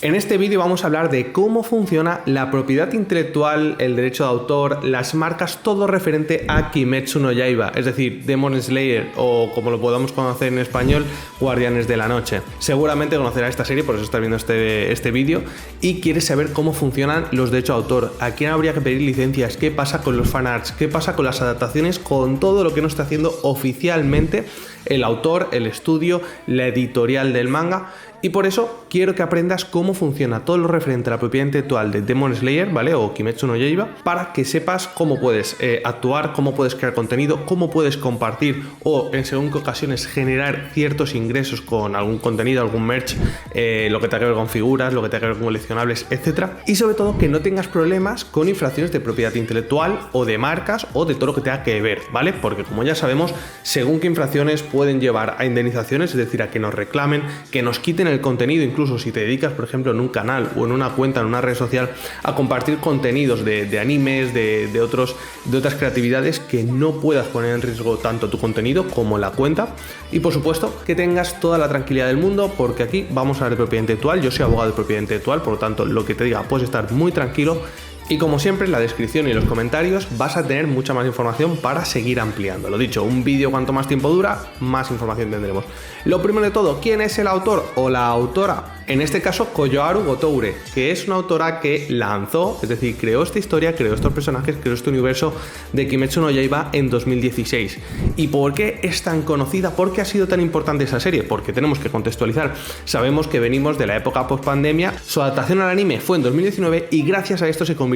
En este vídeo vamos a hablar de cómo funciona la propiedad intelectual, el derecho de autor, las marcas, todo referente a Kimetsu no Yaiba, es decir, Demon Slayer o como lo podamos conocer en español, Guardianes de la Noche. Seguramente conocerás esta serie, por eso estás viendo este vídeo y quieres saber cómo funcionan los derechos de autor, a quién habría que pedir licencias, qué pasa con los fanarts, qué pasa con las adaptaciones, con todo lo que no está haciendo oficialmente el autor, el estudio, la editorial del manga. Y por eso quiero que aprendas cómo funciona todo lo referente a la propiedad intelectual de Demon Slayer, ¿vale? O Kimetsu no Yaiba, para que sepas cómo puedes actuar, cómo puedes crear contenido, cómo puedes compartir o en según qué ocasiones generar ciertos ingresos con algún contenido, algún merch, lo que tenga que ver con figuras, lo que tenga que ver con coleccionables, etcétera. Y sobre todo que no tengas problemas con infracciones de propiedad intelectual o de marcas o de todo lo que tenga que ver, ¿vale? Porque como ya sabemos, según qué infracciones pueden llevar a indemnizaciones, es decir, a que nos reclamen, que nos quiten el contenido, incluso si te dedicas, por ejemplo, en un canal o en una cuenta, en una red social, a compartir contenidos de animes, de otras creatividades, que no puedas poner en riesgo tanto tu contenido como la cuenta. Y por supuesto, que tengas toda la tranquilidad del mundo, porque aquí vamos a hablar de propiedad intelectual. Yo soy abogado de propiedad intelectual, por lo tanto, lo que te diga, puedes estar muy tranquilo. Y como siempre, en la descripción y en los comentarios vas a tener mucha más información para seguir ampliando. Lo dicho, un vídeo cuanto más tiempo dura, más información tendremos. Lo primero de todo, ¿quién es el autor o la autora? En este caso, Koyoharu Gotoure, que es una autora que lanzó, es decir, creó esta historia, creó estos personajes, creó este universo de Kimetsu no Yaiba en 2016. ¿Y por qué es tan conocida? ¿Por qué ha sido tan importante esa serie? Porque tenemos que contextualizar. Sabemos que venimos de la época post-pandemia, su adaptación al anime fue en 2019 y gracias a esto se convirtió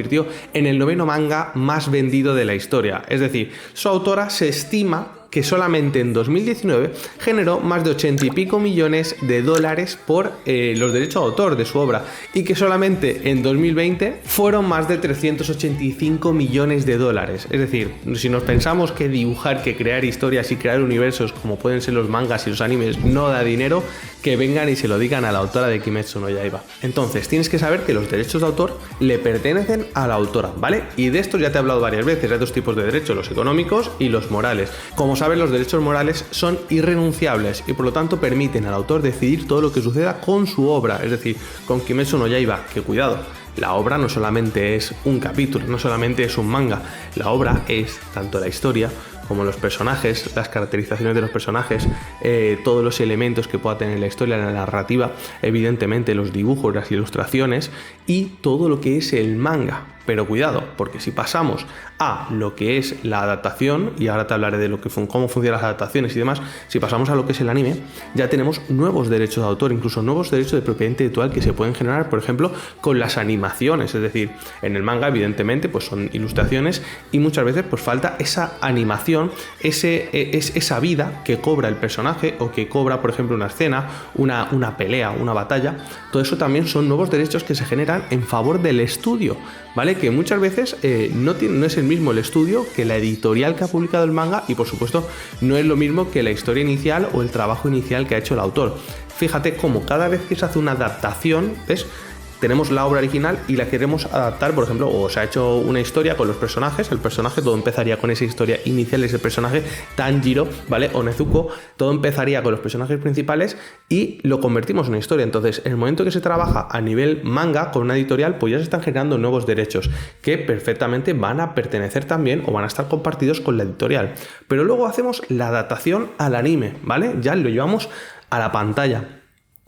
en el 9º manga más vendido de la historia. Es decir, su autora se estima que solamente en 2019 generó más de 80 y pico millones de dólares por los derechos de autor de su obra, y que solamente en 2020 fueron más de 385 millones de dólares. Es decir, si nos pensamos que dibujar, que crear historias y crear universos como pueden ser los mangas y los animes no da dinero, que vengan y se lo digan a la autora de Kimetsu no Yaiba. Entonces tienes que saber que los derechos de autor le pertenecen a la autora, ¿vale? Y de esto ya te he hablado varias veces. Hay dos tipos de derechos, los económicos y los morales. Como sabes, los derechos morales son irrenunciables y por lo tanto permiten al autor decidir todo lo que suceda con su obra. Es decir, con Kimetsu no Yaiba, que cuidado, la obra no solamente es un capítulo, no solamente es un manga, la obra es tanto la historia como los personajes, las caracterizaciones de los personajes, todos los elementos que pueda tener la historia, la narrativa, evidentemente los dibujos, las ilustraciones y todo lo que es el manga. Pero cuidado, porque si pasamos a lo que es la adaptación, y ahora te hablaré de cómo funcionan las adaptaciones y demás, si pasamos a lo que es el anime, ya tenemos nuevos derechos de autor, incluso nuevos derechos de propiedad intelectual que se pueden generar, por ejemplo, con las animaciones. Es decir, en el manga, evidentemente, pues son ilustraciones y muchas veces pues falta esa animación, esa vida que cobra el personaje o que cobra, por ejemplo, una escena, una pelea, una batalla. Todo eso también son nuevos derechos que se generan en favor del estudio, ¿vale? Que muchas veces no es el mismo el estudio que la editorial que ha publicado el manga, y por supuesto no es lo mismo que la historia inicial o el trabajo inicial que ha hecho el autor. Fíjate cómo cada vez que se hace una adaptación, ¿ves? Tenemos la obra original y la queremos adaptar, por ejemplo, o se ha hecho una historia con los personajes, el personaje, todo empezaría con esa historia inicial, ese personaje, Tanjiro, ¿vale? O Nezuko, todo empezaría con los personajes principales y lo convertimos en una historia. Entonces, en el momento que se trabaja a nivel manga con una editorial, pues ya se están generando nuevos derechos que perfectamente van a pertenecer también o van a estar compartidos con la editorial. Pero luego hacemos la adaptación al anime, ¿vale? Ya lo llevamos a la pantalla.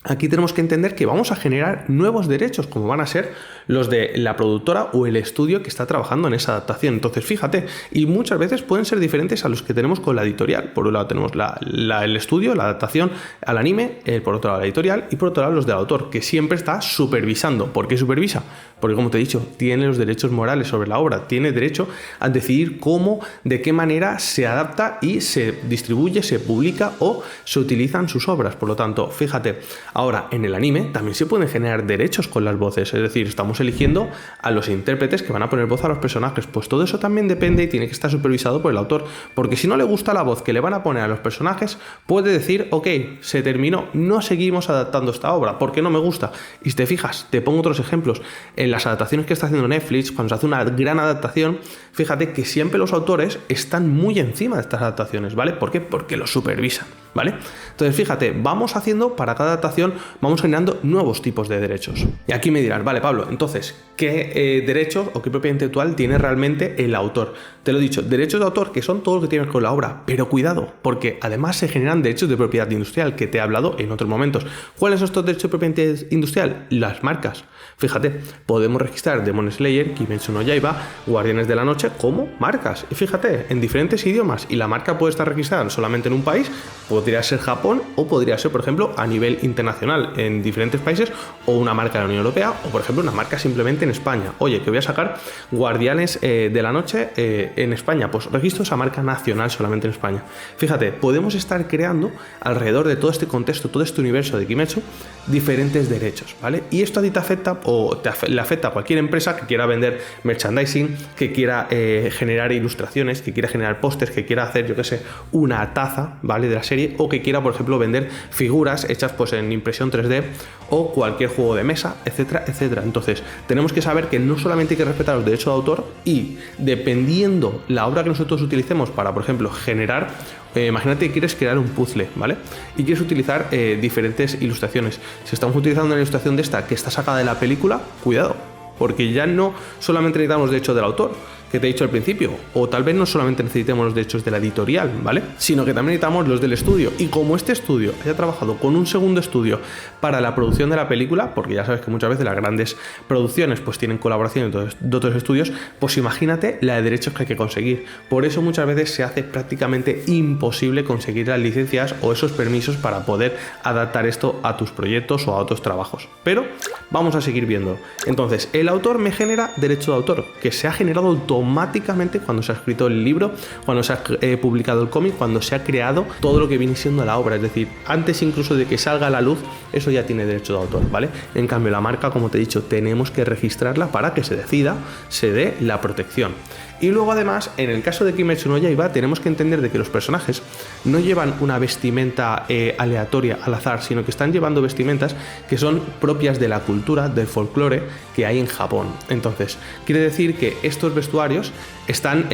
Aquí tenemos que entender que vamos a generar nuevos derechos, como van a ser los de la productora o el estudio que está trabajando en esa adaptación. Entonces, fíjate, y muchas veces pueden ser diferentes a los que tenemos con la editorial. Por un lado tenemos el estudio, la adaptación al anime, por otro lado la editorial y por otro lado los del autor, que siempre está supervisando. ¿Por qué supervisa? Porque, como te he dicho, tiene los derechos morales sobre la obra, tiene derecho a decidir cómo, de qué manera se adapta y se distribuye, se publica o se utilizan sus obras. Por lo tanto, fíjate, ahora en el anime también se pueden generar derechos con las voces, es decir, estamos eligiendo a los intérpretes que van a poner voz a los personajes. Pues todo eso también depende y tiene que estar supervisado por el autor, porque si no le gusta la voz que le van a poner a los personajes, puede decir, ok, se terminó, no seguimos adaptando esta obra porque no me gusta. Y si te fijas, te pongo otros ejemplos. En las adaptaciones que está haciendo Netflix, cuando se hace una gran adaptación, fíjate que siempre los autores están muy encima de estas adaptaciones, ¿vale? ¿Por qué? Porque lo supervisan. ¿vale? Entonces, fíjate, vamos haciendo para cada adaptación, vamos generando nuevos tipos de derechos. Y aquí me dirás, vale, Pablo, entonces, ¿qué derechos o qué propiedad intelectual tiene realmente el autor? Te lo he dicho, derechos de autor, que son todo lo que tiene que ver con la obra, pero cuidado, porque además se generan derechos de propiedad industrial, que te he hablado en otros momentos. ¿Cuáles son estos derechos de propiedad industrial? Las marcas. Fíjate, podemos registrar Demon Slayer, Kimetsu no Yaiba, Guardianes de la Noche como marcas. Y fíjate, en diferentes idiomas. Y la marca puede estar registrada solamente en un país, podría ser Japón o podría ser, por ejemplo, a nivel internacional en diferentes países, o una marca de la Unión Europea, o por ejemplo una marca simplemente en España. Oye, que voy a sacar Guardianes de la Noche en España, pues registro esa marca nacional solamente en España. Fíjate, podemos estar creando alrededor de todo este contexto, todo este universo de Kimetsu, diferentes derechos, ¿vale? Y esto a ti te afecta o le afecta a cualquier empresa que quiera vender merchandising, que quiera generar ilustraciones, que quiera generar pósters, que quiera hacer, yo qué sé, una taza, ¿vale? De la serie, o que quiera, por ejemplo, vender figuras hechas pues en impresión 3D o cualquier juego de mesa, etcétera, etcétera. Entonces, tenemos que saber que no solamente hay que respetar los derechos de autor y dependiendo la obra que nosotros utilicemos para, por ejemplo, generar imagínate que quieres crear un puzzle, ¿vale? Y quieres utilizar diferentes ilustraciones. Si estamos utilizando una ilustración de esta que está sacada de la película, cuidado, porque ya no solamente necesitamos los derechos del autor, que te he dicho al principio, o tal vez no solamente necesitemos los derechos de la editorial, ¿vale? Sino que también necesitamos los del estudio. Y como este estudio haya trabajado con un segundo estudio para la producción de la película, porque ya sabes que muchas veces las grandes producciones pues tienen colaboración de otros estudios, pues imagínate la de derechos que hay que conseguir. Por eso muchas veces se hace prácticamente imposible conseguir las licencias o esos permisos para poder adaptar esto a tus proyectos o a otros trabajos. Pero vamos a seguir viendo. Entonces, el autor me genera derecho de autor, que se ha generado automáticamente cuando se ha escrito el libro, cuando se ha publicado el cómic, cuando se ha creado todo lo que viene siendo la obra. Es decir, antes incluso de que salga a la luz, eso ya tiene derecho de autor, ¿vale? En cambio, la marca, como te he dicho, tenemos que registrarla para que se decida, se dé la protección. Y luego además, en el caso de Kimetsu no Yaiba, tenemos que entender de que los personajes no llevan una vestimenta aleatoria al azar, sino que están llevando vestimentas que son propias de la cultura, del folclore que hay en Japón. Entonces, quiere decir que estos vestuarios están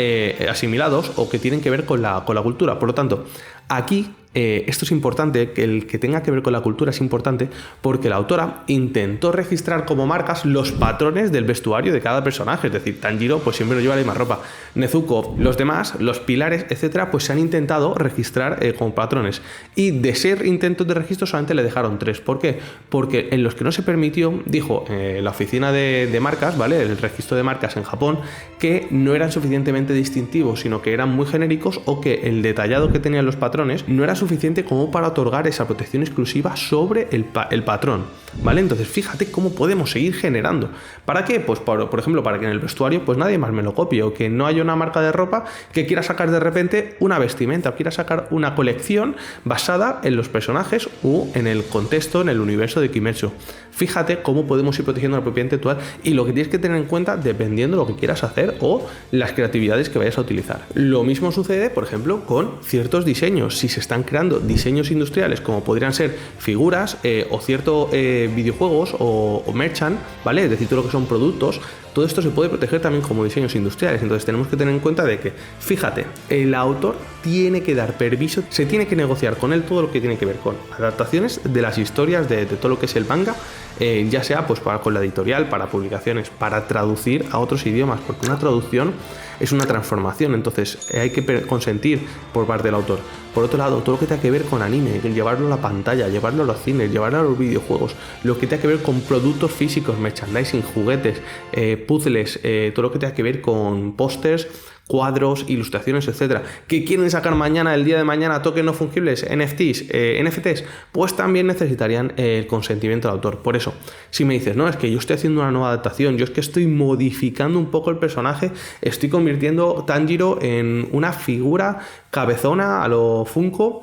asimilados o que tienen que ver con la cultura. Por lo tanto, aquí esto es importante, que el que tenga que ver con la cultura es importante porque la autora intentó registrar como marcas los patrones del vestuario de cada personaje. Es decir, Tanjiro pues siempre no lleva la misma ropa, Nezuko, los demás, los pilares, etcétera, pues se han intentado registrar como patrones, y de ser intentos de registro solamente le dejaron 3. ¿Por qué? Porque en los que no se permitió, dijo la oficina de marcas, ¿vale? El registro de marcas en Japón, que no eran suficientemente distintivos, sino que eran muy genéricos, o que el detallado que tenían los patrones no era suficiente como para otorgar esa protección exclusiva sobre el patrón, ¿vale? Entonces fíjate cómo podemos seguir generando. ¿Para qué? Pues por ejemplo, para que en el vestuario pues nadie más me lo copie, o que no haya una marca de ropa que quiera sacar de repente una vestimenta o quiera sacar una colección basada en los personajes o en el contexto, en el universo de Kimetsu. Fíjate cómo podemos ir protegiendo la propiedad intelectual y lo que tienes que tener en cuenta dependiendo de lo que quieras hacer o las creatividades que vayas a utilizar. Lo mismo sucede, por ejemplo, con ciertos diseños. Si se están creando diseños industriales, como podrían ser figuras o ciertos videojuegos o merchant, ¿vale? Es decir, todo lo que son productos, todo esto se puede proteger también como diseños industriales. Entonces tenemos que tener en cuenta de que, fíjate, el autor tiene que dar permiso, se tiene que negociar con él todo lo que tiene que ver con adaptaciones de las historias de todo lo que es el manga, ya sea pues con la editorial, para publicaciones, para traducir a otros idiomas, porque una traducción es una transformación, entonces hay que consentir por parte del autor. Por otro lado, todo lo que tenga que ver con anime, llevarlo a la pantalla, llevarlo a los cines, llevarlo a los videojuegos, lo que tenga que ver con productos físicos, merchandising, juguetes, puzzles, todo lo que tenga que ver con pósters, cuadros, ilustraciones, etcétera, que quieren sacar mañana, el día de mañana, tokens no fungibles, NFTs, pues también necesitarían el consentimiento del autor. Por eso, si me dices, no, es que yo estoy haciendo una nueva adaptación, yo es que estoy modificando un poco el personaje, estoy convirtiendo Tanjiro en una figura cabezona a lo Funko,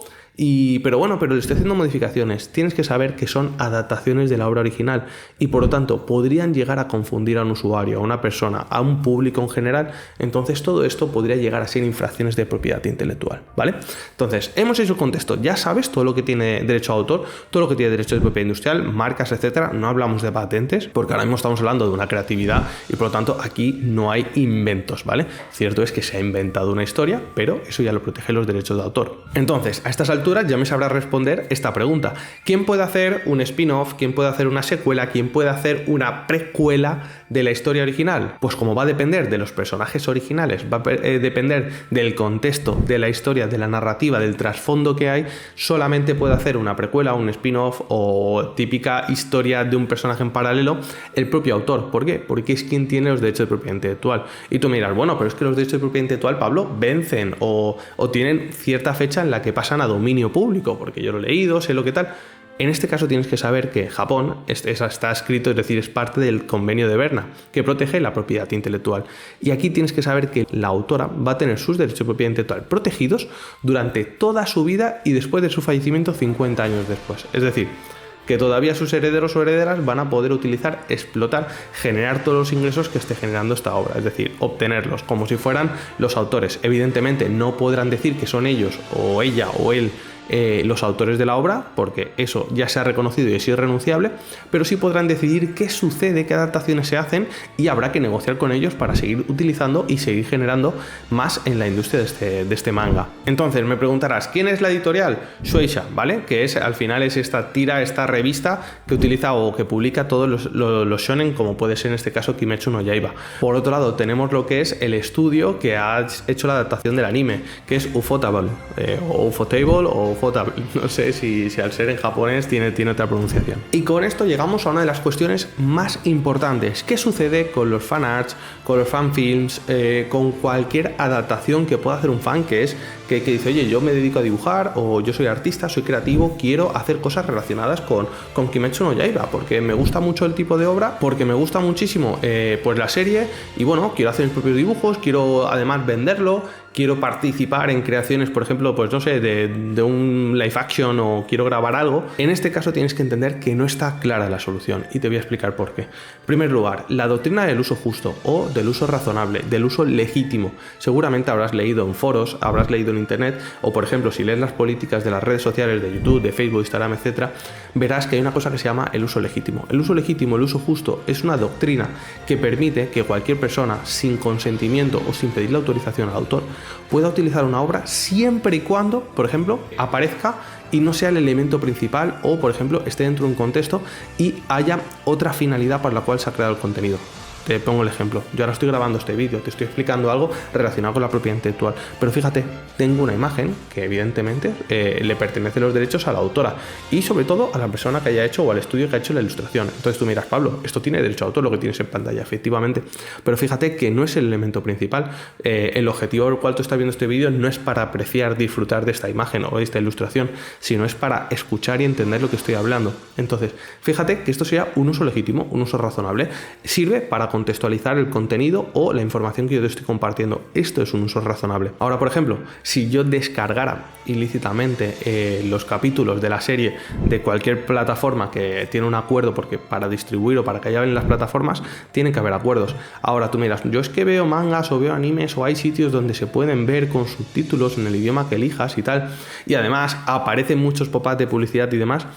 pero le estoy haciendo modificaciones. Tienes que saber que son adaptaciones de la obra original y por lo tanto podrían llegar a confundir a un usuario, a una persona, a un público en general. Entonces todo esto podría llegar a ser infracciones de propiedad intelectual, ¿vale? Entonces hemos hecho el contexto, ya sabes todo lo que tiene derecho a autor, todo lo que tiene derecho de propiedad industrial, marcas, etcétera. No hablamos de patentes porque ahora mismo estamos hablando de una creatividad y por lo tanto aquí no hay inventos, ¿vale? Cierto es que se ha inventado una historia, pero eso ya lo protege los derechos de autor. Entonces, a estas alturas alturas ya me sabrás responder esta pregunta. ¿Quién puede hacer un spin-off? ¿Quién puede hacer una secuela? ¿Quién puede hacer una precuela de la historia original? Pues como va a depender de los personajes originales, va a depender del contexto, de la historia, de la narrativa, del trasfondo que hay, solamente puede hacer una precuela, un spin-off o típica historia de un personaje en paralelo el propio autor. ¿Por qué? Porque es quien tiene los derechos de propiedad intelectual. Y tú me dirás, bueno, pero es que los derechos de propiedad intelectual, Pablo, vencen o tienen cierta fecha en la que pasan a dominio público, porque yo lo he leído, sé lo que tal. En este caso tienes que saber que Japón está escrito, es decir, es parte del convenio de Berna, que protege la propiedad intelectual. Y aquí tienes que saber que la autora va a tener sus derechos de propiedad intelectual protegidos durante toda su vida y después de su fallecimiento 50 años después. Es decir, que todavía sus herederos o herederas van a poder utilizar, explotar, generar todos los ingresos que esté generando esta obra, es decir, obtenerlos como si fueran los autores. Evidentemente no podrán decir que son ellos o ella o él los autores de la obra, porque eso ya se ha reconocido y es irrenunciable, pero sí podrán decidir qué sucede, qué adaptaciones se hacen, y habrá que negociar con ellos para seguir utilizando y seguir generando más en la industria de este manga. Entonces me preguntarás, ¿quién es la editorial? Shueisha, ¿vale? Que es, al final es esta revista que utiliza o que publica todos los shonen, como puede ser en este caso Kimetsu no Yaiba. Por otro lado tenemos lo que es el estudio que ha hecho la adaptación del anime, que es Ufotable, o Ufotable o Ufotable, no sé si al ser en japonés tiene otra pronunciación. Y con esto llegamos a una de las cuestiones más importantes. ¿Qué sucede con los fanarts, con los fanfilms, con cualquier adaptación que pueda hacer un fan que dice, oye, yo me dedico a dibujar, o yo soy artista, soy creativo, quiero hacer cosas relacionadas con Kimetsu no Yaiba, porque me gusta mucho el tipo de obra, porque me gusta muchísimo pues la serie, y bueno, quiero hacer mis propios dibujos, quiero además venderlo, quiero participar en creaciones, por ejemplo, pues no sé, de un live action, o quiero grabar algo. En este caso tienes que entender que no está clara la solución, y te voy a explicar por qué. En primer lugar, la doctrina del uso justo, o del uso razonable, del uso legítimo. Seguramente habrás leído en foros, habrás leído en internet, o por ejemplo, si lees las políticas de las redes sociales de YouTube, de Facebook, Instagram, etcétera, verás que hay una cosa que se llama el uso legítimo. El uso legítimo, el uso justo, es una doctrina que permite que cualquier persona, sin consentimiento o sin pedir la autorización al autor, pueda utilizar una obra siempre y cuando, por ejemplo, aparezca y no sea el elemento principal, o por ejemplo esté dentro de un contexto y haya otra finalidad para la cual se ha creado el contenido. Te pongo el ejemplo. Yo ahora estoy grabando este vídeo, te estoy explicando algo relacionado con la propiedad intelectual, pero fíjate, tengo una imagen que evidentemente le pertenece los derechos a la autora y sobre todo a la persona que haya hecho o al estudio que ha hecho la ilustración. Entonces tú miras, Pablo, esto tiene derecho a autor, lo que tienes en pantalla, efectivamente, pero fíjate que no es el elemento principal. El objetivo por el cual tú estás viendo este vídeo no es para apreciar, disfrutar de esta imagen o de esta ilustración, sino es para escuchar y entender lo que estoy hablando. Entonces, fíjate que esto sea un uso legítimo, un uso razonable, sirve para contextualizar el contenido o la información que yo te estoy compartiendo. Esto es un uso razonable. Ahora, por ejemplo, si yo descargara ilícitamente los capítulos de la serie de cualquier plataforma que tiene un acuerdo, porque para distribuir o para que haya en las plataformas tienen que haber acuerdos. Ahora tú miras, yo es que veo mangas o veo animes, o hay sitios donde se pueden ver con subtítulos en el idioma que elijas y tal, y además aparecen muchos pop-ups de publicidad y demás.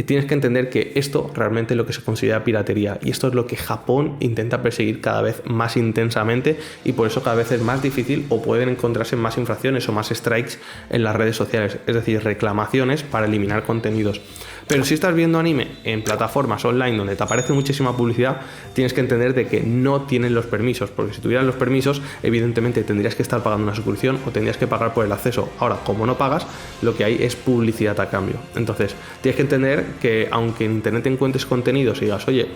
Tienes que entender que esto realmente es lo que se considera piratería, y esto es lo que Japón intenta perseguir cada vez más intensamente, y por eso cada vez es más difícil, o pueden encontrarse más infracciones o más strikes en las redes sociales, es decir, reclamaciones para eliminar contenidos. Pero si estás viendo anime en plataformas online donde te aparece muchísima publicidad, tienes que entender de que no tienen los permisos, porque si tuvieran los permisos, evidentemente tendrías que estar pagando una suscripción o tendrías que pagar por el acceso. Ahora, como no pagas, lo que hay es publicidad a cambio. Entonces, tienes que entender que aunque en internet encuentres contenidos y digas, oye,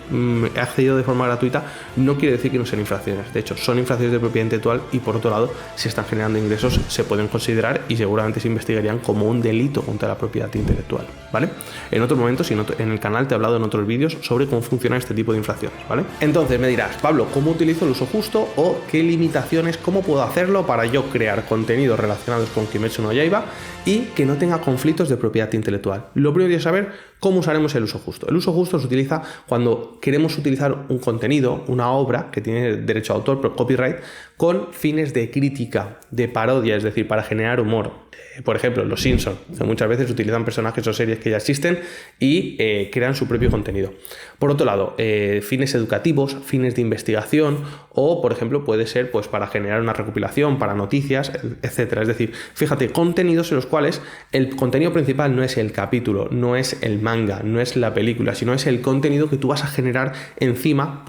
he accedido de forma gratuita, no quiere decir que no sean infracciones. De hecho, son infracciones de propiedad intelectual, y por otro lado, si están generando ingresos, se pueden considerar y seguramente se investigarían como un delito contra la propiedad intelectual, ¿vale? En otro momento, si en el canal te he hablado en otros vídeos sobre cómo funciona este tipo de infracciones, ¿vale? Entonces me dirás, Pablo, ¿cómo utilizo el uso justo, o qué limitaciones, cómo puedo hacerlo para yo crear contenidos relacionados con Kimetsu no Yaiba y que no tenga conflictos de propiedad intelectual? Lo primero es saber ¿Cómo usaremos el uso justo? El uso justo se utiliza cuando queremos utilizar un contenido, una obra que tiene derecho de autor, pero copyright, con fines de crítica, de parodia, es decir, para generar humor. Por ejemplo, Los Simpsons, que muchas veces utilizan personajes o series que ya existen y crean su propio contenido. Por otro lado, fines educativos, fines de investigación o, por ejemplo, puede ser pues, para generar una recopilación, para noticias, etcétera. Es decir, fíjate, contenidos en los cuales el contenido principal no es el capítulo, no es el manga, no es la película, sino es el contenido que tú vas a generar encima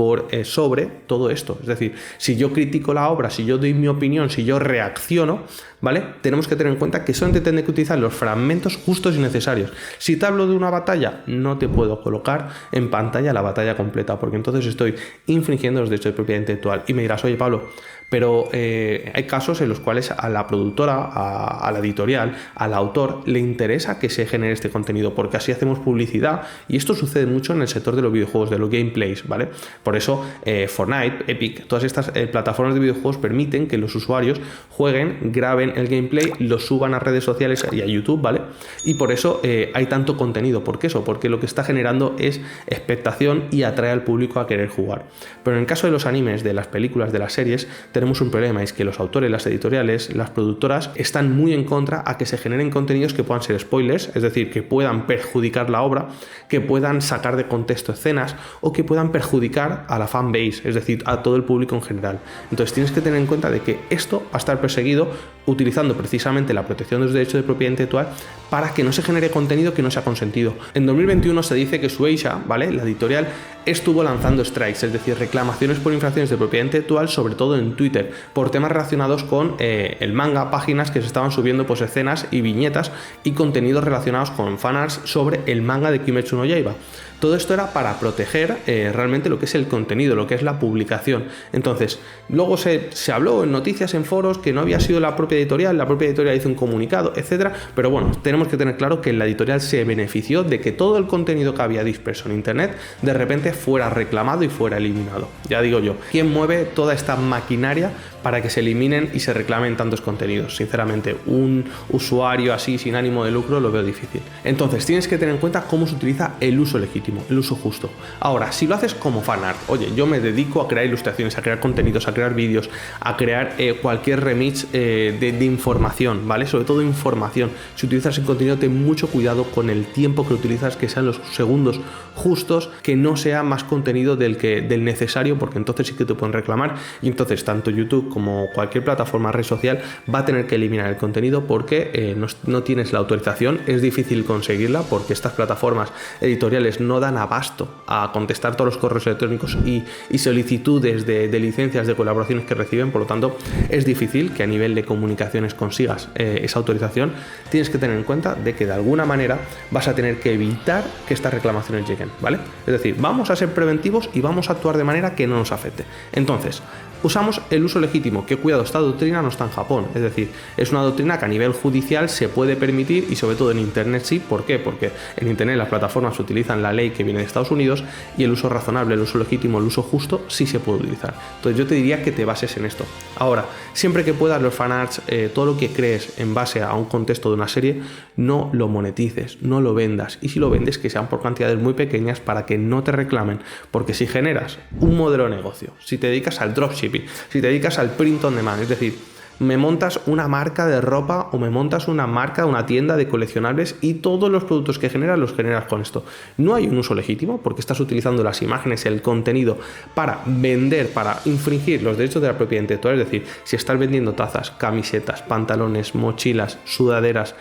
sobre todo esto. Es decir, si yo critico la obra, si yo doy mi opinión, si yo reacciono, ¿vale? Tenemos que tener en cuenta que solamente tendré que utilizar los fragmentos justos y necesarios. Si te hablo de una batalla, no te puedo colocar en pantalla la batalla completa, porque entonces estoy infringiendo los derechos de propiedad intelectual. Y me dirás, oye Pablo, pero hay casos en los cuales a la productora, a la editorial, al autor le interesa que se genere este contenido porque así hacemos publicidad, y esto sucede mucho en el sector de los videojuegos, de los gameplays, ¿vale? Por eso Fortnite, Epic, todas estas plataformas de videojuegos permiten que los usuarios jueguen, graben el gameplay, lo suban a redes sociales y a YouTube, ¿vale? Y por eso hay tanto contenido. ¿Por qué eso? Porque lo que está generando es expectación y atrae al público a querer jugar. Pero en el caso de los animes, de las películas, de las series, tenemos un problema, es que los autores, las editoriales, las productoras están muy en contra a que se generen contenidos que puedan ser spoilers, es decir, que puedan perjudicar la obra, que puedan sacar de contexto escenas o que puedan perjudicar a la fanbase, es decir, a todo el público en general. Entonces tienes que tener en cuenta de que esto va a estar perseguido utilizando precisamente la protección de los derechos de propiedad intelectual para que no se genere contenido que no sea consentido. En 2021 se dice que Shueisha, ¿vale?, la editorial, estuvo lanzando strikes, es decir, reclamaciones por infracciones de propiedad intelectual, sobre todo en Twitter, por temas relacionados con el manga, páginas que se estaban subiendo pues escenas y viñetas y contenidos relacionados con fanarts sobre el manga de Kimetsu no Yaiba. Todo esto era para proteger realmente lo que es el contenido, lo que es la publicación. Entonces, luego se habló en noticias, en foros, que no había sido la propia editorial hizo un comunicado, etcétera. Pero bueno, tenemos que tener claro que la editorial se benefició de que todo el contenido que había disperso en internet de repente fuera reclamado y fuera eliminado. Ya digo yo, ¿quién mueve toda esta maquinaria para que se eliminen y se reclamen tantos contenidos? Sinceramente, un usuario así sin ánimo de lucro lo veo difícil. Entonces, tienes que tener en cuenta cómo se utiliza el uso legítimo, el uso justo. Ahora, si lo haces como fanart, oye, yo me dedico a crear ilustraciones, a crear contenidos, a crear vídeos, a crear cualquier remix de información, ¿vale? Sobre todo información. Si utilizas el contenido, ten mucho cuidado con el tiempo que utilizas, que sean los segundos justos, que no sea más contenido del necesario, porque entonces sí que te pueden reclamar, y entonces tanto YouTube como cualquier plataforma, red social, va a tener que eliminar el contenido porque no tienes la autorización, es difícil conseguirla porque estas plataformas editoriales no dan abasto a contestar todos los correos electrónicos y solicitudes de licencias de colaboraciones que reciben. Por lo tanto, es difícil que a nivel de comunicaciones consigas esa autorización. Tienes que tener en cuenta de que de alguna manera vas a tener que evitar que estas reclamaciones lleguen, ¿vale? Es decir, vamos a ser preventivos y vamos a actuar de manera que no nos afecte. Entonces, usamos el uso legítimo, que cuidado, esta doctrina no está en Japón, es decir, es una doctrina que a nivel judicial se puede permitir, y sobre todo en internet sí. ¿Por qué? Porque en internet las plataformas utilizan la ley que viene de Estados Unidos, y el uso razonable, el uso legítimo, el uso justo sí se puede utilizar. Entonces yo te diría que te bases en esto. Ahora, siempre que puedas, los fanarts, todo lo que crees en base a un contexto de una serie, no lo monetices, no lo vendas, y si lo vendes, que sean por cantidades muy pequeñas para que no te reclamen, porque si generas un modelo de negocio, si te dedicas al dropshipping, si te dedicas al print on demand, es decir, me montas una marca de ropa o me montas una marca, una tienda de coleccionables, y todos los productos que generas los generas con esto, no hay un uso legítimo porque estás utilizando las imágenes, el contenido para vender, para infringir los derechos de la propiedad intelectual. Es decir, si estás vendiendo tazas, camisetas, pantalones, mochilas, sudaderas,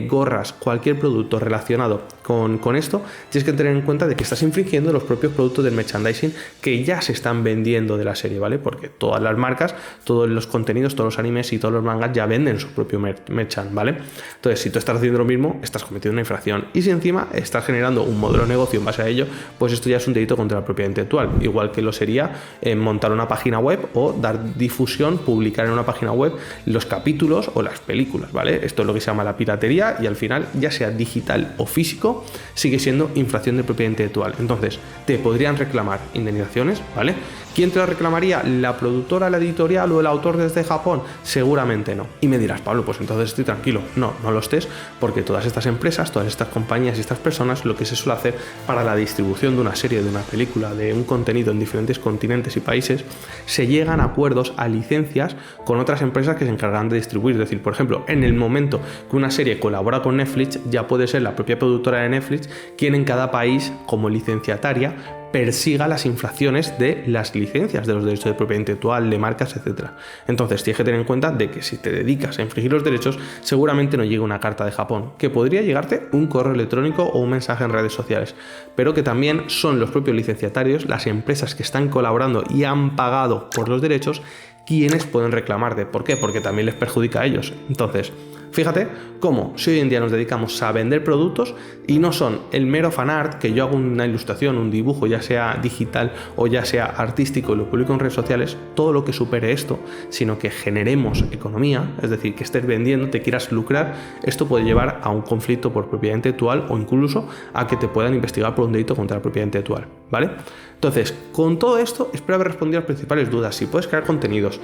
gorras, cualquier producto relacionado con esto, tienes que tener en cuenta de que estás infringiendo los propios productos del merchandising que ya se están vendiendo de la serie, ¿vale? Porque todas las marcas, todos los contenidos, todos los animes y todos los mangas ya venden su propio merchant, ¿vale? Entonces, si tú estás haciendo lo mismo, estás cometiendo una infracción, y si encima estás generando un modelo de negocio en base a ello, pues esto ya es un delito contra la propiedad intelectual, igual que lo sería montar una página web o dar difusión, publicar en una página web los capítulos o las películas, ¿vale? Esto es lo que se llama la piratería, y al final, ya sea digital o físico, sigue siendo infracción de propiedad intelectual. Entonces, te podrían reclamar indemnizaciones, ¿vale? ¿Quién te lo reclamaría? ¿La productora, la editorial o el autor desde Japón? Seguramente no. Y me dirás, Pablo, pues entonces estoy tranquilo. No, no lo estés, porque todas estas empresas, todas estas compañías y estas personas, lo que se suele hacer para la distribución de una serie, de una película, de un contenido en diferentes continentes y países, se llegan a acuerdos, a licencias con otras empresas que se encargarán de distribuir. Es decir, por ejemplo, en el momento que una serie colabora con Netflix, ya puede ser la propia productora de Netflix quien en cada país, como licenciataria, persiga las infracciones de las licencias de los derechos de propiedad intelectual, de marcas, etc. Entonces tienes que tener en cuenta de que si te dedicas a infringir los derechos, seguramente no llegue una carta de Japón, que podría llegarte un correo electrónico o un mensaje en redes sociales, pero que también son los propios licenciatarios, las empresas que están colaborando y han pagado por los derechos, quienes pueden reclamarte. ¿Por qué? Porque también les perjudica a ellos. Entonces, fíjate cómo si hoy en día nos dedicamos a vender productos y no son el mero fanart, que yo hago una ilustración, un dibujo, ya sea digital o ya sea artístico y lo publico en redes sociales, todo lo que supere esto, sino que generemos economía, es decir, que estés vendiendo, te quieras lucrar, esto puede llevar a un conflicto por propiedad intelectual o incluso a que te puedan investigar por un delito contra la propiedad intelectual, ¿vale? Entonces, con todo esto, espero haber respondido a las principales dudas. Si puedes crear contenidos,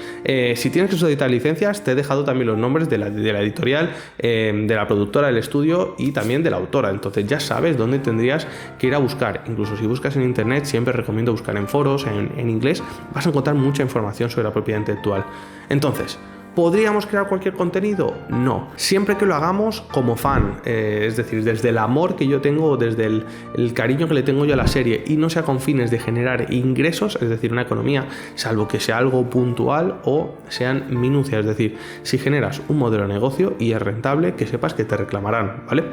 si tienes que solicitar licencias, te he dejado también los nombres de la editorial, de la productora del estudio y también de la autora. Entonces ya sabes dónde tendrías que ir a buscar. Incluso si buscas en internet, siempre recomiendo buscar en foros, en inglés, vas a encontrar mucha información sobre la propiedad intelectual. Entonces, ¿podríamos crear cualquier contenido? No. Siempre que lo hagamos como fan, es decir, desde el amor que yo tengo, desde el cariño que le tengo yo a la serie y no sea con fines de generar ingresos, es decir, una economía, salvo que sea algo puntual o sean minucias, es decir, si generas un modelo de negocio y es rentable, que sepas que te reclamarán, ¿vale?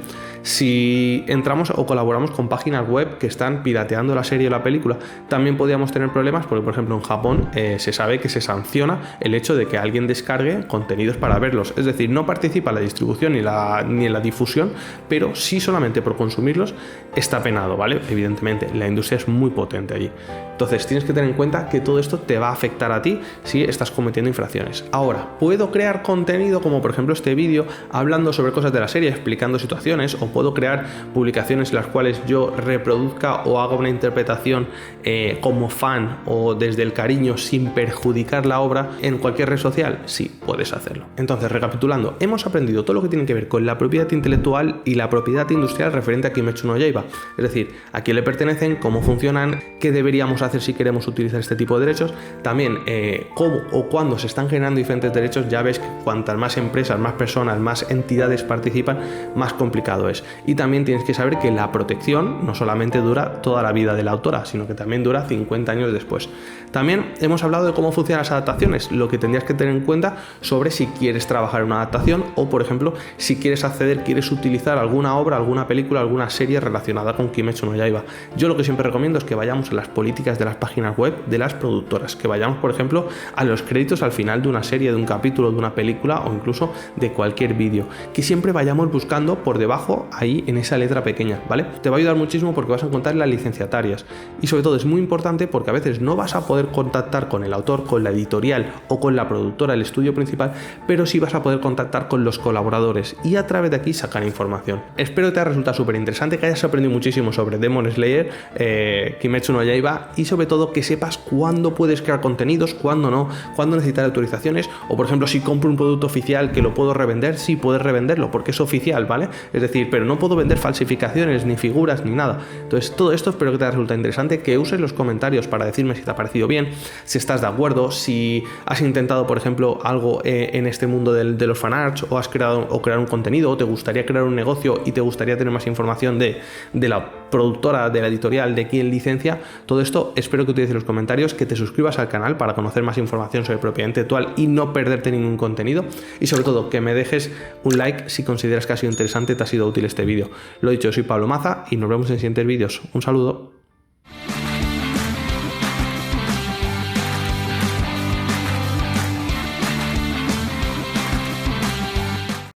Si entramos o colaboramos con páginas web que están pirateando la serie o la película, también podríamos tener problemas porque, por ejemplo, en Japón se sabe que se sanciona el hecho de que alguien descargue contenidos para verlos, es decir, no participa en la distribución ni en la difusión, pero sí solamente por consumirlos está penado, ¿vale? Evidentemente, la industria es muy potente allí. Entonces, tienes que tener en cuenta que todo esto te va a afectar a ti si estás cometiendo infracciones. Ahora, ¿puedo crear contenido como por ejemplo este vídeo hablando sobre cosas de la serie, explicando situaciones, o puedo crear publicaciones en las cuales yo reproduzca o haga una interpretación como fan o desde el cariño sin perjudicar la obra en cualquier red social? Sí, puedes hacerlo. Entonces, recapitulando, hemos aprendido todo lo que tiene que ver con la propiedad intelectual y la propiedad industrial referente a Kimetsu no Yaiba, es decir, a quién le pertenecen, cómo funcionan, qué deberíamos hacer si queremos utilizar este tipo de derechos, también cómo o cuándo se están generando diferentes derechos. Ya ves que cuantas más empresas, más personas, más entidades participan, más complicado es. Y también tienes que saber que la protección no solamente dura toda la vida de la autora, sino que también dura 50 años después. También hemos hablado de cómo funcionan las adaptaciones, lo que tendrías que tener en cuenta sobre si quieres trabajar en una adaptación o, por ejemplo, si quieres quieres utilizar alguna obra, alguna película, alguna serie relacionada con Kimetsu no Yaiba. Yo lo que siempre recomiendo es que vayamos a las políticas de las páginas web de las productoras, que vayamos, por ejemplo, a los créditos al final de una serie, de un capítulo, de una película o incluso de cualquier vídeo, que siempre vayamos buscando por debajo, ahí en esa letra pequeña, ¿vale? Te va a ayudar muchísimo porque vas a encontrar las licenciatarias y sobre todo es muy importante porque a veces no vas a poder contactar con el autor, con la editorial o con la productora, el estudio principal, pero sí vas a poder contactar con los colaboradores y a través de aquí sacar información. Espero que te haya resultado súper interesante, que hayas aprendido muchísimo sobre Demon Slayer, Kimetsu no Yaiba y sobre todo que sepas cuándo puedes crear contenidos, cuándo no, cuándo necesitar autorizaciones o, por ejemplo, si compro un producto oficial que lo puedo revender, sí puedes revenderlo porque es oficial, ¿vale? Es decir, pero no puedo vender falsificaciones, ni figuras, ni nada. Entonces, todo esto espero que te haya resultado interesante, que uses los comentarios para decirme si te ha parecido bien, si estás de acuerdo, si has intentado, por ejemplo, algo en este mundo de los fanarts o has creado o crear un contenido o te gustaría crear un negocio y te gustaría tener más información de la productora, de la editorial, de quién licencia. Todo esto espero que utilices los comentarios, que te suscribas al canal para conocer más información sobre propiedad intelectual y no perderte ningún contenido, y sobre todo que me dejes un like si consideras que ha sido interesante, te ha sido útil este vídeo. Lo dicho, soy Pablo Maza y nos vemos en siguientes vídeos. Un saludo.